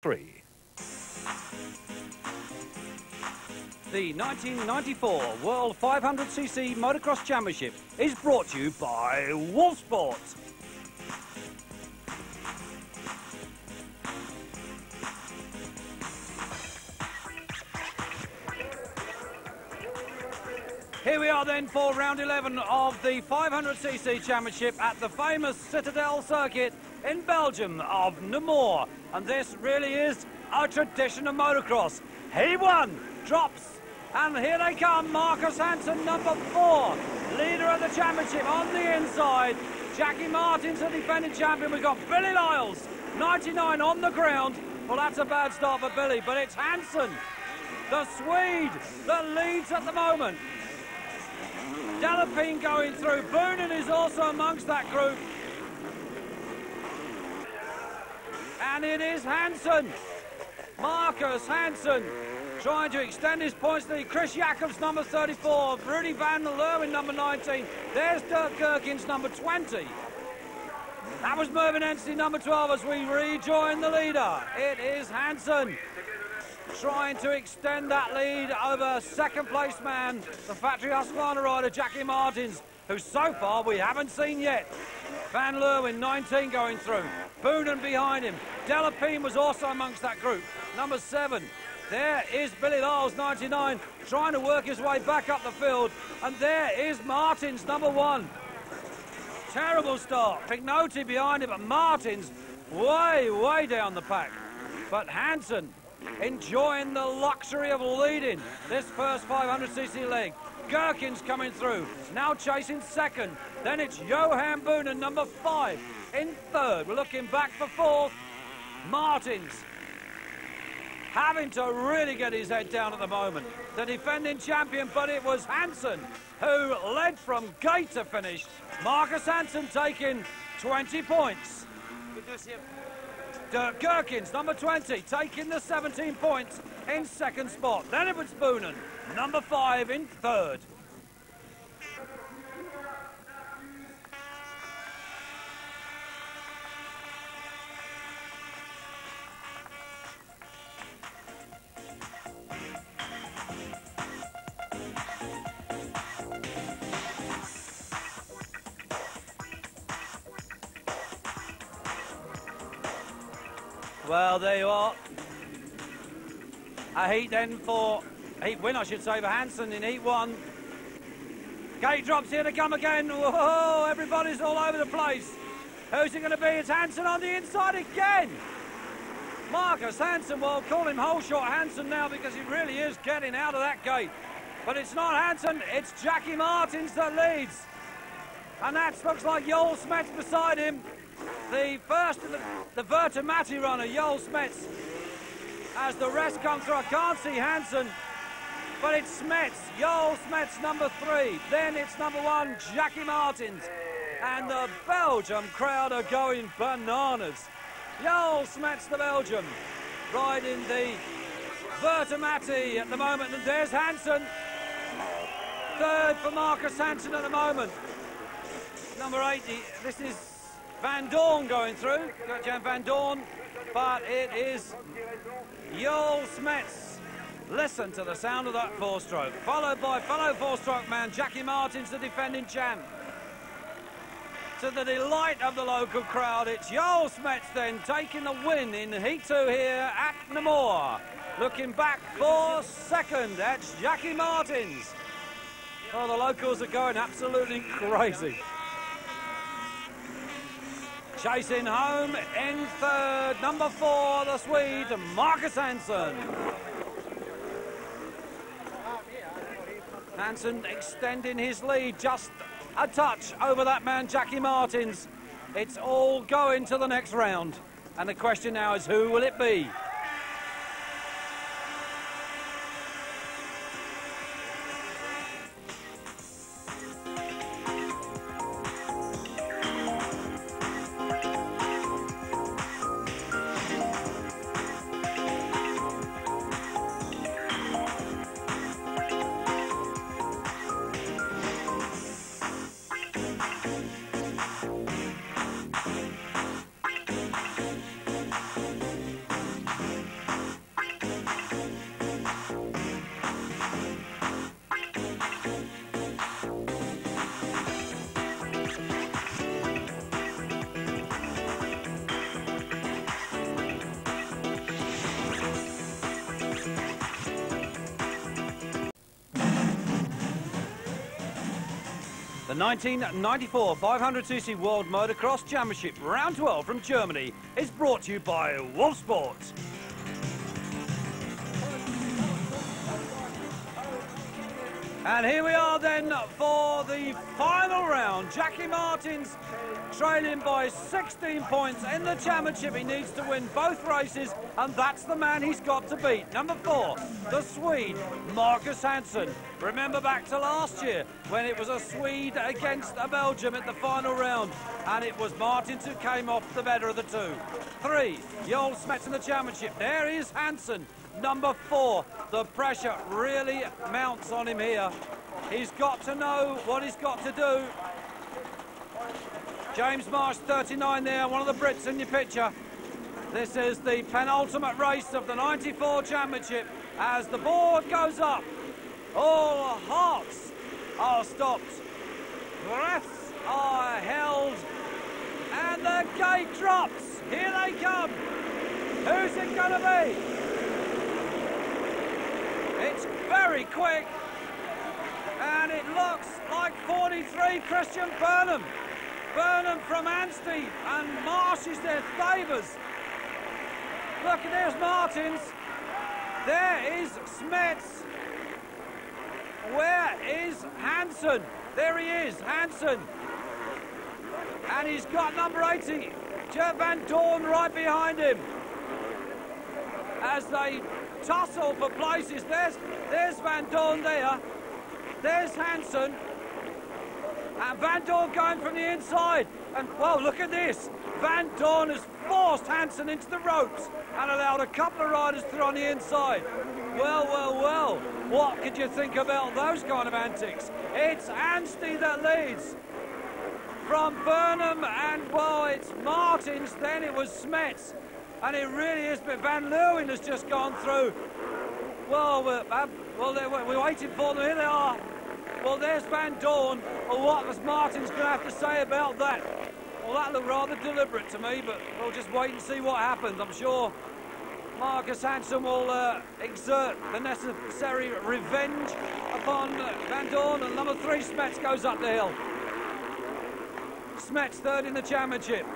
3. The 1994 World 500cc Motocross Championship is brought to you by Wolf Sports. Here we are then for round 11 of the 500cc Championship at the famous Citadel circuit in Belgium of Namur. And this really is a tradition of motocross. He won, drops, and here they come. Marcus Hansson, number 4, leader of the championship on the inside. Jacky Martens, the defending champion. We've got Billy Liles, 99 on the ground. Well, that's a bad start for Billy, but it's Hansson, the Swede, that leads at the moment. Delapine going through. Boonen is also amongst that group. And it is Hansson. Marcus Hansson trying to extend his points lead. Chris Jacobs, number 34. Rudy van Leeuwen, number 19. There's Dirkx, number 20. That was Mervyn Anstie, number 12, as we rejoin the leader. It is Hansson trying to extend that lead over second place man, the factory Husqvarna rider, Jacky Martens, who so far we haven't seen yet. Van Leeuwen, 19, going through. Boonen behind him. Delapine was also amongst that group, number 7. There is Billy Liles, 99, trying to work his way back up the field. And there is Martens, number 1. Terrible start. Pignotti behind him, but Martens way, way down the pack. But Hansson enjoying the luxury of leading this first 500cc leg. Gherkins coming through, now chasing second. Then it's Johan Boonen, number 5, in third. We're looking back for 4th. Martens having to really get his head down at the moment. The defending champion, but it was Hansson who led from gate to finish. Marcus Hansson taking 20 points. Dirkx, number 20, taking the 17 points in second spot. Then it was Boonen, number 5, in third. Well, there you are. A heat then for, heat win I should say, for Hansson in heat 1. Gate drops here to come again. Whoa, everybody's all over the place. Who's it going to be? It's Hansson on the inside again. Marcus Hansson, well, call him whole shot Hansson now because he really is getting out of that gate. But it's not Hansson, it's Jacky Martens that leads. And that looks like Joël Smets beside him. The first of the Vertemati runner, Joël Smets, as the rest come through. I can't see Hansson, but it's Smets, Joël Smets, number 3. Then it's number 1, Jacky Martens. And the Belgium crowd are going bananas. Joël Smets, the Belgium, riding the Vertemati at the moment. And there's Hansson, third for Marcus Hansson at the moment. Number 80, this is Van Dorn going through, Jan Van Dorn, but it is Joël Smets. Listen to the sound of that 4-stroke, followed by fellow 4-stroke man Jacky Martens, the defending champ. To the delight of the local crowd, it's Joël Smets then taking the win in Heat 2 here at Namur. Looking back for second, that's Jacky Martens. Oh, the locals are going absolutely crazy. Chasing home in third, number 4, the Swede, Marcus Hansson. Hansson extending his lead just a touch over that man, Jacky Martens. It's all going to the next round. And the question now is, who will it be? The 1994 500cc World Motocross Championship Round 12 from Germany is brought to you by Wolf Sports. And here we are then for the final round. Jacky Martens trailing by 16 points in the championship. He needs to win both races, and that's the man he's got to beat. Number 4, the Swede, Marcus Hansson. Remember back to last year when it was a Swede against a Belgium at the final round, and it was Martens who came off the better of the two. 3, Joël Smets in the championship. There is Hansson. Number 4, the pressure really mounts on him here. He's got to know what he's got to do. James Marsh, 39 there, one of the Brits in your picture. This is the penultimate race of the 94 championship as the board goes up. All hearts are stopped. Breaths are held. And the gate drops. Here they come. Who's it going to be? It's very quick, and it looks like 43 Christian Burnham. Burnham from Anstie, and Marsh is their favours. Look, there's Martens. There is Smets. Where is Hansson? There he is, Hansson. And he's got number 80, Jeff Van Dorn, right behind him. As they tussle for places. There's Van Dorn there. There's Hansson. And Van Dorn going from the inside. And, well, look at this. Van Dorn has forced Hansson into the ropes and allowed a couple of riders through on the inside. Well, well, well. What could you think about those kind of antics? It's Anstie that leads. From Burnham, and, well, it's Martens. Then it was Smets. And it really is, but Van Leeuwen has just gone through. Well, we're waiting for them. Here they are. Well, there's Van Dorn. Well, what was Martens going to have to say about that? Well, that looked rather deliberate to me, but we'll just wait and see what happens. I'm sure Marcus Hansson will exert the necessary revenge upon Van Dorn. And number 3, Smets, goes up the hill. Smets, 3rd in the championship.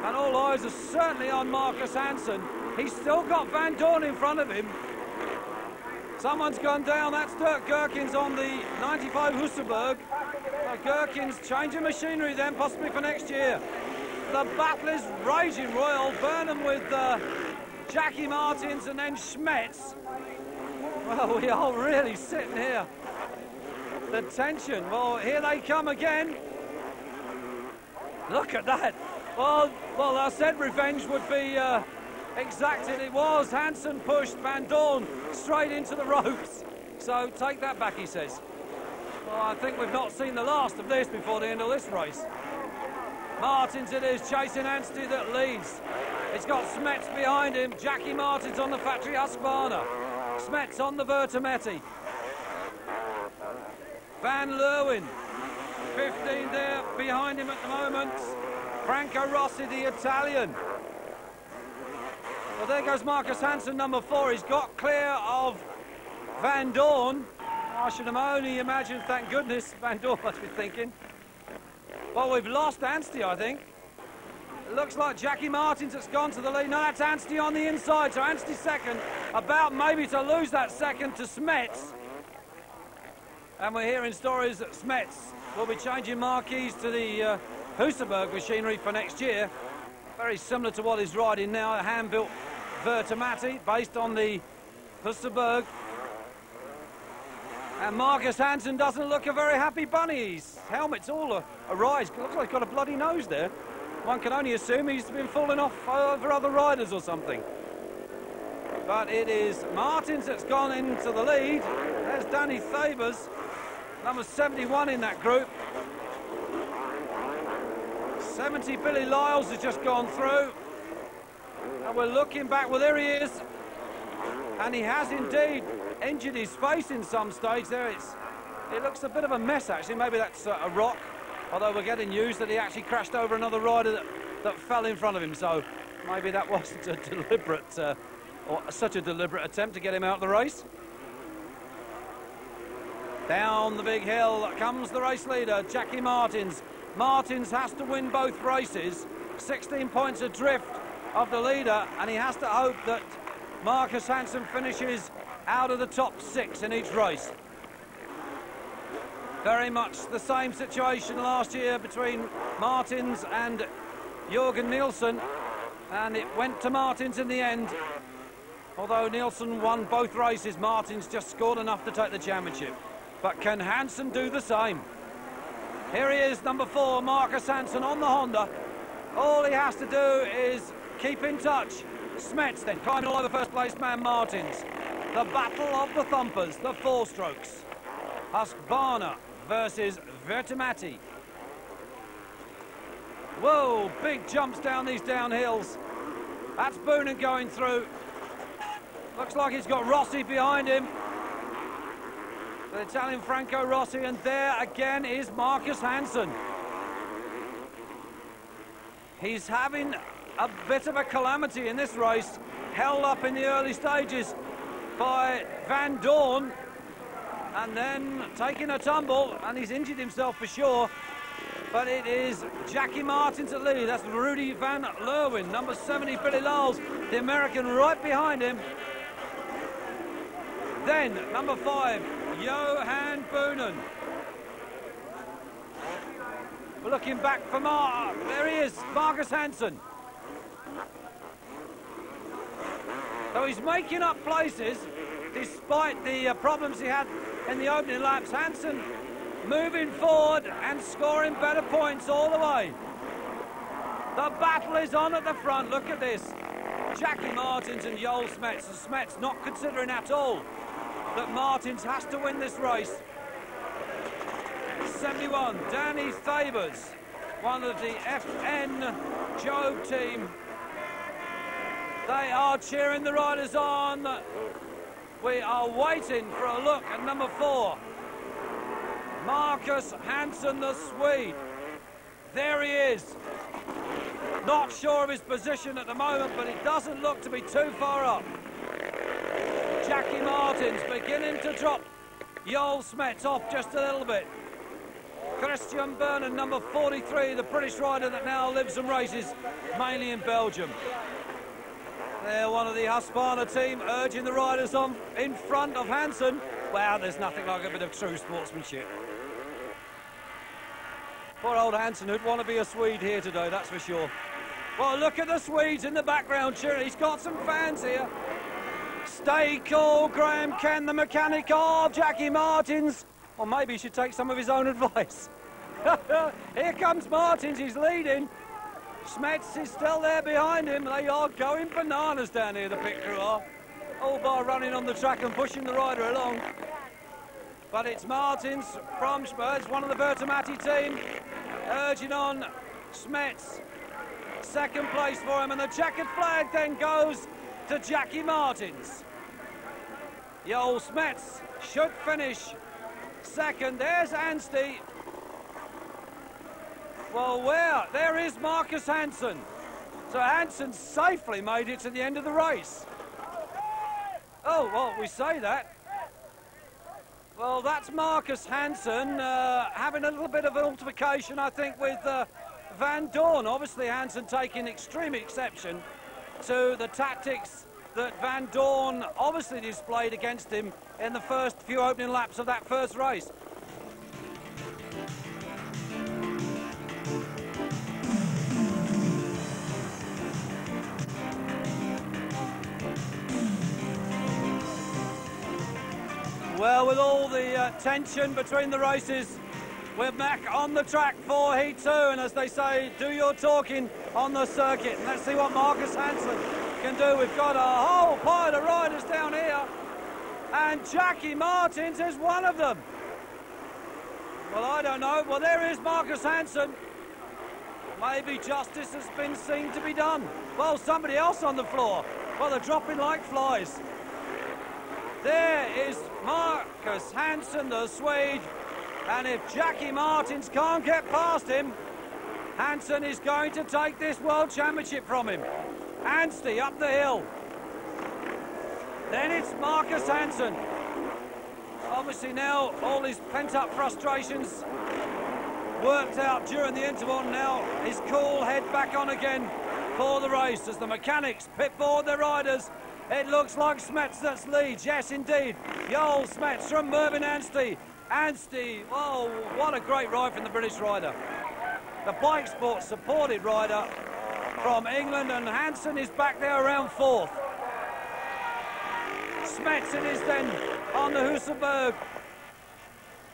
And all eyes are certainly on Marcus Hansson. He's still got Van Dorn in front of him. Someone's gone down. That's Dirkx on the 95 Husseberg. Dirkx changing machinery then, possibly for next year. The battle is raging royal. Burnham with Jacky Martens and then Smets. Well, we are really sitting here. The tension. Well, here they come again. Look at that. Well, I said revenge would be exacted. It was. Hansson pushed Van Dorn straight into the ropes. So take that back, he says. Well, I think we've not seen the last of this before the end of this race. Martens it is, chasing Anstie that leads. It's got Smets behind him. Jacky Martens on the factory Husqvarna. Smets on the Vertimetti. Van Leeuwen, 15 there behind him at the moment. Franco Rossi, the Italian. Well, there goes Marcus Hansson, number 4. He's got clear of Van Dorn. I should have only imagined, thank goodness, Van Dorn must be thinking. Well, we've lost Anstie, I think. It looks like Jacky Martens that's gone to the lead. No, that's Anstie on the inside, so Anstie 2nd. About maybe to lose that 2nd to Smets. And we're hearing stories that Smets will be changing marquees to the Husseberg machinery for next year. Very similar to what he's riding now, a hand-built Vertimetti based on the Husseberg. And Marcus Hansson doesn't look a very happy bunny. His helmet's all awry. Looks like he's got a bloody nose there. One can only assume he's been falling off over other riders or something. But it is Martens that's gone into the lead. There's Danny Thabers, number 71 in that group. 70 Billy Liles has just gone through. And we're looking back. Well, there he is. And he has indeed injured his face in some stage there. It looks a bit of a mess, actually. Maybe that's a rock. Although we're getting news that he actually crashed over another rider that fell in front of him. So maybe that wasn't a deliberate, or such a deliberate attempt to get him out of the race. Down the big hill comes the race leader, Jacky Martens. Martens has to win both races, 16 points adrift of the leader, and he has to hope that Marcus Hansson finishes out of the top 6 in each race. Very much the same situation last year between Martens and Jürgen Nielsen, and it went to Martens in the end. Although Nielsen won both races, Martens just scored enough to take the championship. But can Hansson do the same? Here he is, number 4, Marcus Hansson on the Honda. All he has to do is keep in touch. Smets then climbing all over first place man Martens. The battle of the thumpers, the 4-strokes. Husqvarna versus Vertimati. Whoa, big jumps down these downhills. That's Boonen going through. Looks like he's got Rossi behind him. The Italian Franco Rossi, and there again is Marcus Hansson. He's having a bit of a calamity in this race, held up in the early stages by Van Dorn, and then taking a tumble, and he's injured himself for sure. But it is Jacky Martens at lead. That's Rudy van Leeuwen, number 70, Billy Liles, the American, right behind him. Then, number 5, Johan Boonen. We're looking back for there he is, Marcus Hansson. So he's making up places, despite the problems he had in the opening laps. Hansson moving forward and scoring better points all the way. The battle is on at the front, look at this. Jacky Martens and Joël Smets, and Smets not considering at all that Martens has to win this race. 71, Danny Thabers, one of the FN Job team. They are cheering the riders on. We are waiting for a look at number 4. Marcus Hansson, the Swede. There he is. Not sure of his position at the moment, but it doesn't look to be too far up. Jacky Martens beginning to drop Joël Smets off just a little bit. Christian Bernard, number 43, the British rider that now lives and races mainly in Belgium. They're one of the Husqvarna team urging the riders on in front of Hansson. Wow, there's nothing like a bit of true sportsmanship. Poor old Hansson, who'd want to be a Swede here today, that's for sure. Well, look at the Swedes in the background cheering. He's got some fans here. Stay cool, Graham Ken, the mechanic of Jacky Martens. Or maybe he should take some of his own advice. Here comes Martens, he's leading. Smets is still there behind him. They are going bananas down here, the pit crew are. All by running on the track and pushing the rider along. But it's Martens from Spurs, one of the Vertimati team, urging on Smets. Second place for him, and the checkered flag then goes to Jacky Martens. Joël Smets should finish second. There's Anstie. Well, there is Marcus Hansson. So Hansson safely made it to the end of the race. Oh, well, we say that. Well, that's Marcus Hansson having a little bit of an altercation, I think, with Van Dorn. Obviously, Hansson taking extreme exception to the tactics that Van Dorn obviously displayed against him in the first few opening laps of that first race. Well, with all the tension between the races, we're back on the track for Heat 2, and as they say, do your talking on the circuit. And let's see what Marcus Hansson can do. We've got a whole pile of riders down here, and Jacky Martens is one of them. Well, I don't know. Well, there is Marcus Hansson. Maybe justice has been seen to be done. Well, somebody else on the floor. Well, they're dropping like flies. There is Marcus Hansson, the Swede, and if Jacky Martens can't get past him, Hansson is going to take this World Championship from him. Anstie up the hill. Then it's Marcus Hansson. Well, Obviously now, all his pent-up frustrations worked out during the interval. Now his cool head back on again for the race as the mechanics pit forward their riders. It looks like Smets that's leads. Yes, indeed. Joël Smets from Mervyn Anstie. Anstie, oh, what a great ride from the British rider. The bike sports supported rider from England, and Hansson is back there around fourth. Smets it is then on the Hussenberg.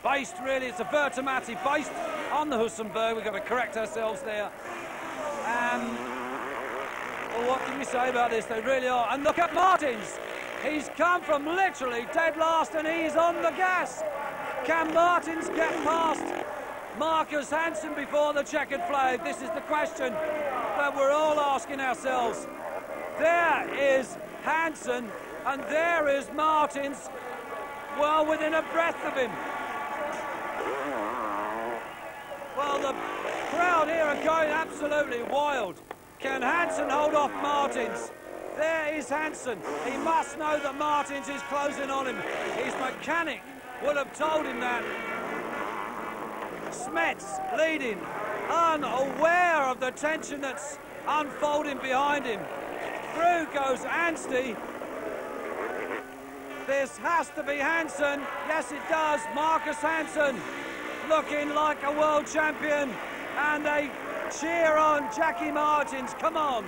Based really, it's a Bertomatti based on the Hussenberg. We've got to correct ourselves there. Well, what can you say about this? They really are. And look at Martens. He's come from literally dead last and he's on the gas. Can Martens get past Marcus Hansson before the checkered flag? This is the question that we're all asking ourselves. There is Hansson and there is Martens, well within a breath of him. Well, the crowd here are going absolutely wild. Can Hansson hold off Martens? There is Hansson. He must know that Martens is closing on him. His mechanic would have told him that. Smets leading, unaware of the tension that's unfolding behind him. Through goes Anstie. This has to be Hansson. Yes, it does. Marcus Hansson looking like a world champion. And a cheer on Jacky Martens. Come on.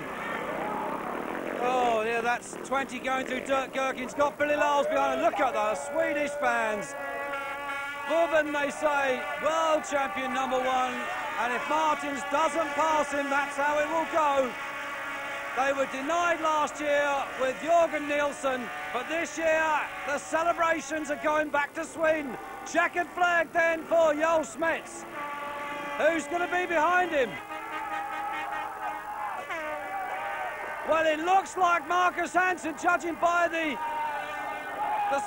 Oh, yeah, that's 20 going through Dirkx. He's got Billy Liles behind him. Look at those Swedish fans. Boven, they say, world champion #1. And if Martens doesn't pass him, that's how it will go. They were denied last year with Jörgen Nilsson, but this year the celebrations are going back to Sweden. Checkered flag then for Joël Smets. Who's going to be behind him? Well, it looks like Marcus Hansson, judging by the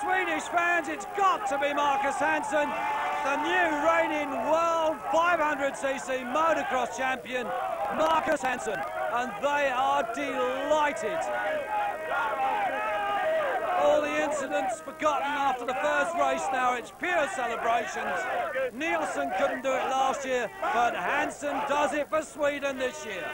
Swedish fans. It's got to be Marcus Hansson, the new reigning world 500cc motocross champion, Marcus Hansson. And they are delighted. All the incidents forgotten after the first race now. It's pure celebrations. Nilsson couldn't do it last year, but Hansson does it for Sweden this year.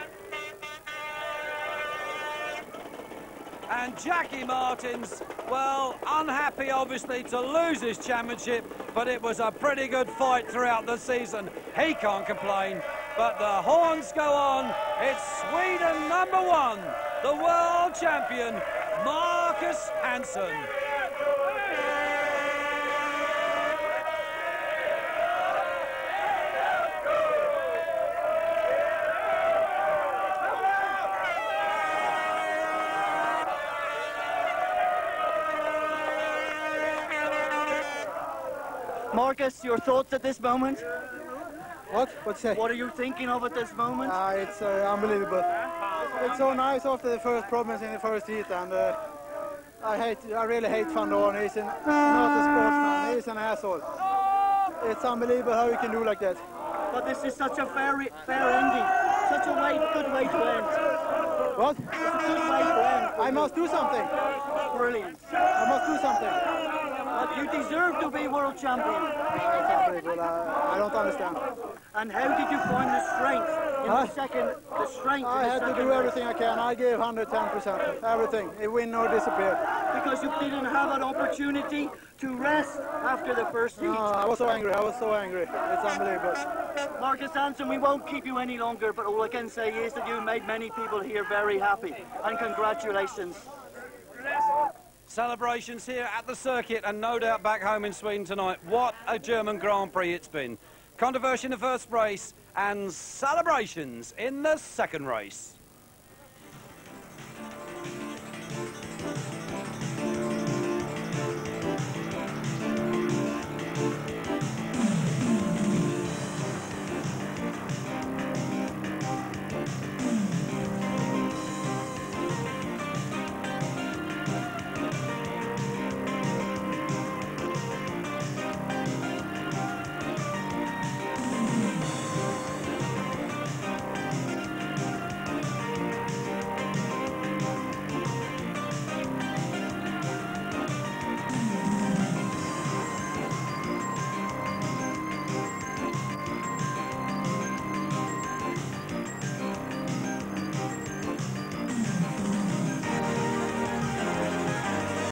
And Jacky Martens, well, unhappy obviously to lose his championship, but it was a pretty good fight throughout the season. He can't complain, but the horns go on. It's Sweden #1, the world champion, Marcus Hansson. Marcus, your thoughts at this moment? What? What's that? What are you thinking of at this moment? It's unbelievable. It's so nice after the first problems in the first heat, and I really hate Van Dorn. He's not a sportsman. He's an asshole. It's unbelievable how he can do like that. But this is such a fair ending. Such a good way to end. What? It's a good way to end. I must do something. Brilliant. I must do something. But you deserve to be world champion. It's unbelievable. I don't understand. And how did you find the strength in the second? The strength. I had to do everything I can. I gave 110%. Everything. It win or disappear. Because you didn't have an opportunity to rest after the first heat. I was so angry. I was so angry. It's unbelievable. Marcus Hansson, we won't keep you any longer, but all I can say is that you made many people here very happy. And congratulations. Celebrations here at the circuit and no doubt back home in Sweden tonight. What a German Grand Prix it's been. Controversy in the first race and celebrations in the second race.